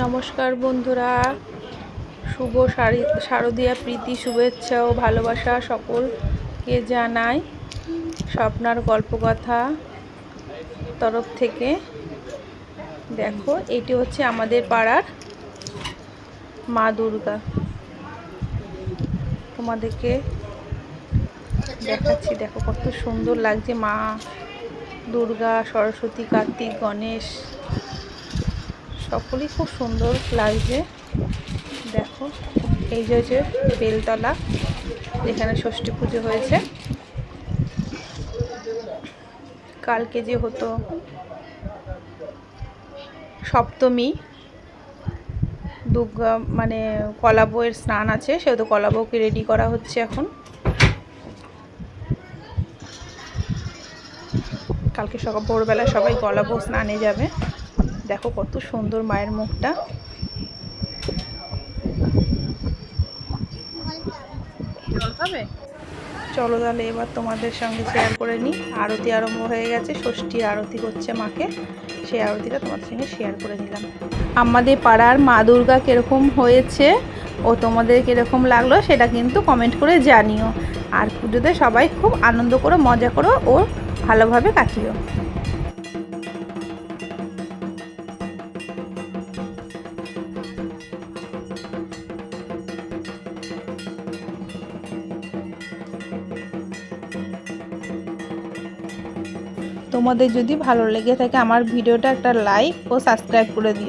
নমস্কার বন্ধুরা, শুভ শারদীয়া প্রীতি শুভেচ্ছা ও ভালোবাসা সকলকে জানাই স্বপ্নার গল্পকথা তরফ থেকে। দেখো, এটি হচ্ছে আমাদের পাড়ার মা দুর্গা। তোমাদেরকে দেখাচ্ছি, দেখো কত সুন্দর লাগছে। মা দুর্গা, সরস্বতী, কার্তিক, গণেশ সকলেই খুব সুন্দর লাগছে। দেখো, এই যে হচ্ছে বেলতলা, যেখানে ষষ্ঠী পুজো হয়েছে। কালকে যে হতো সপ্তমী, দুর্গা মানে কলা বউয়ের স্নান আছে, সেহেতু কলা বউকে রেডি করা হচ্ছে এখন। কালকে সকাল ভোরবেলা সবাই কলা বউ স্নানে যাবে। দেখো কত সুন্দর মায়ের মুখটা। চলো তাহলে এবার তোমাদের সঙ্গে শেয়ার করে নিই। আরতি আরম্ভ হয়ে গেছে, ষষ্ঠীর আরতি করছে মাকে, সেই আরতিটা তোমাদের সঙ্গে শেয়ার করে নিলাম। আমাদের পাড়ার মা দুর্গা কীরকম হয়েছে ও তোমাদের কীরকম লাগলো সেটা কিন্তু কমেন্ট করে জানিও। আর পুজোতে সবাই খুব আনন্দ করো, মজা করো ও ভালোভাবে কাটিও। তোমাদের যদি ভালো লেগে থাকে আমার ভিডিওটা একটা লাইক ও সাবস্ক্রাইব করে দিও।